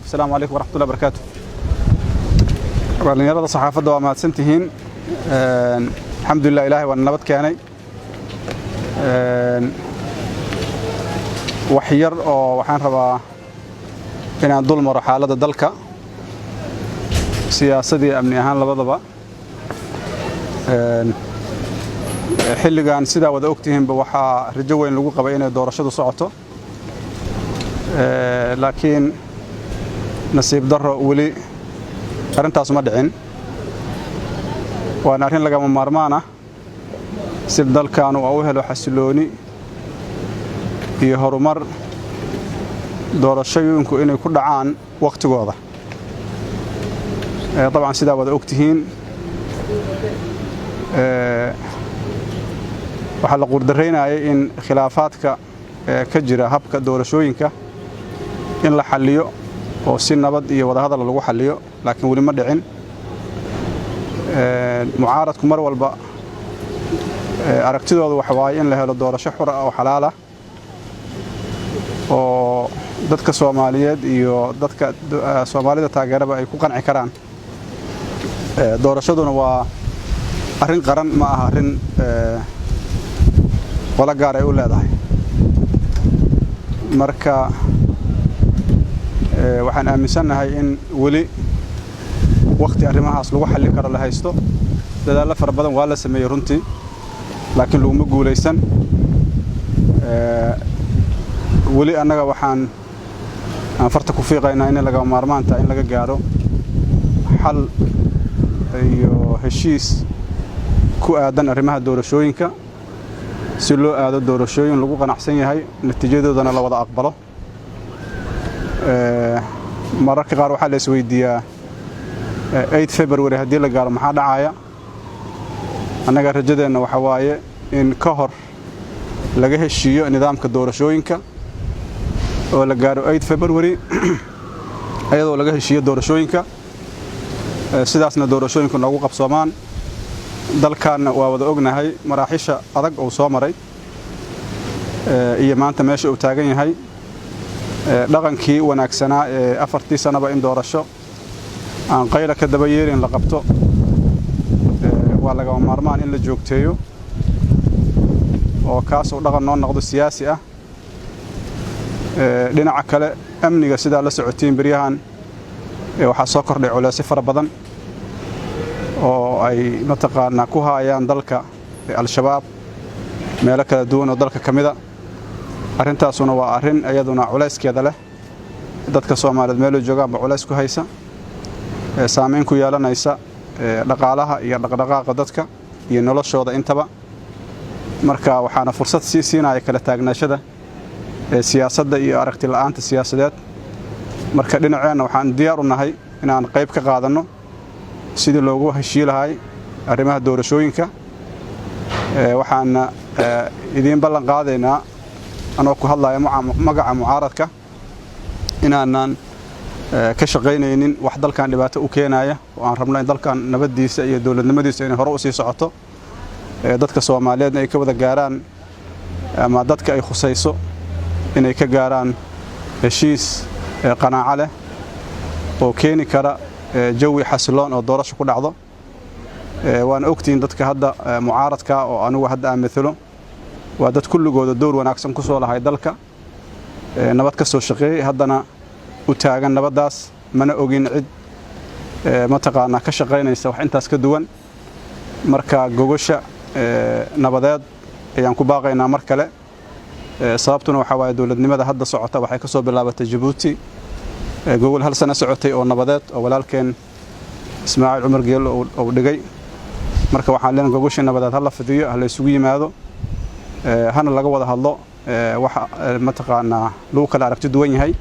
السلام عليكم ورحمة الله وبركاته. dhalinyarada saxaafadda waa mahadsantihiin. Alxamdulilah ilaahay waa nabad keenay. wax yar oo waxaan rabaa inaan dul maro xaaladda dalka siyaasadii amni ahaan labadaba. xilligan sidaa wada ogtihiinba waxaa rajo weyn lagu qabay inay doorashadu socoto. laakiin nasiib darro weli arrintaas ma dhicin. waana arrin lagama maarmaan ah si dalkaanu u helo xasilooni iyo horumar doorashooyinku inay ku dhacaan waqtigooda. طبعا sidaa wada ogtihiin waxaa la qurdareynayay in khilaafaadka ka jira habka doorashooyinka in la xalliyo oo si nabad iyo wada hadal lagu xalliyo, laakiin weli ma dhicin. mucaaradku mar walba aragtidoodu waxa waaye in la helo doorasho xor ah oo xalaal ah oo dadka Soomaaliyeed iyo dadka Soomaalida taageeraba ay ku qanci karaan. doorashaduna waa arrin qaran ma aha arrin wala gaar ay u leedahay. marka waxaan aaminsanahay in weli waqti arrimahaas lagu xallin karo la haysto. dadaal fara badan waa la sameeyay runtii, laakiin laguma guuleysan. weli annaga waxaan farta ku fiiqaynaa in laga maarmaan tahay in laga gaaro xal iyo heshiis ku aadan arrimaha doorashooyinka si loo aado doorashooyin lagu qanacsan yahay, natiijadoodana la wada aqbalo. mararka qaar waxaa la isweydiiyaa 8 February haddii la gaaro maxaa dhacaya. annaga rajadeenna waxa waaye in ka hor laga heshiiyo nidaamka doorashooyinka oo la gaaro 8 February ayadoo laga heshiiyo doorashooyinka sidaasna doorashooyinku noogu qabsoomaan. dalkaana waa wada ognahay maraaxisha adag oo soo maray iyo maanta meesha uu taagan yahay. dhaqankii wanaagsanaa ee 4 sanaba in doorasho aan qayla ka daba yeerin la qabto waa laga maarmaan in la joogteeyo oo kaas uu dhaqan noo noqdo siyaasi ah. dhinaca kale amniga sidaa la socotiin bariyahan waxaa soo kordhay culays fara badan oo ay mataqaana ku hayaan dalka al-shabaab meelo kala duwan oo dalka kamida. arrintaasuna waa arrin iyaduna culayskeeda leh. dadka Soomaaliyeed meel joogaan ba culays ku haysa, saameyn ku yeelanaysa dhaqaalaha iyo dhaqdhaqaaqa dadka iyo noloshooda intaba. marka waxaana fursad siinaya kala taagnaashada siyaasadda iyo aragti la'aanta siyaasadeed. marka dhinaceena waxaan diyaar u nahay inaan qayb ka qaadano sidii loogu heshiin lahaa arrimaha doorashooyinka. waxaan idin ballan qaadaynaa anoo ku hadlayo magaca mucaaradka inaanan ka shaqaynaynin wax dalkan dhibaato u keenaya oo aan rabno in dalkan nabadiisa iyo dawladnimadiisa inay hore u sii socoto. dadka Soomaaliyeed ay ka wada gaaraan ama dadka ay khusayso inay ka gaaraan heshiis qanaaco leh oo keeni kara jawi xasiloon oo doorasho ku dhacdo. waan ogtiin dadka hadda mucaaradka oo anigu hadda aan matalo waa dad kulligooda door wanaagsan ku soo lahay dalka, nabad ka soo shaqeeyay, haddana u taagan nabadaas. mana ogin cid mataqaana ka shaqaynaysa wax intaas ka duwan. marka gogosha nabadeed ayaan ku baaqaynaa mar kale. sababtuna waxa waaye dawladnimada hadda socota waxay ka soo bilaabatay Djibouti, gogol hal sano socotay oo nabadeed oo walaalkeen Ismaaciil Cumar Geelo oo dhigay. marka waxaan leenahay gogosha nabadeed hal la fidiyo, hal isugu yimaado, hana laga wada hadlo waxa mataqaana lagu kala aragti duwan yahay.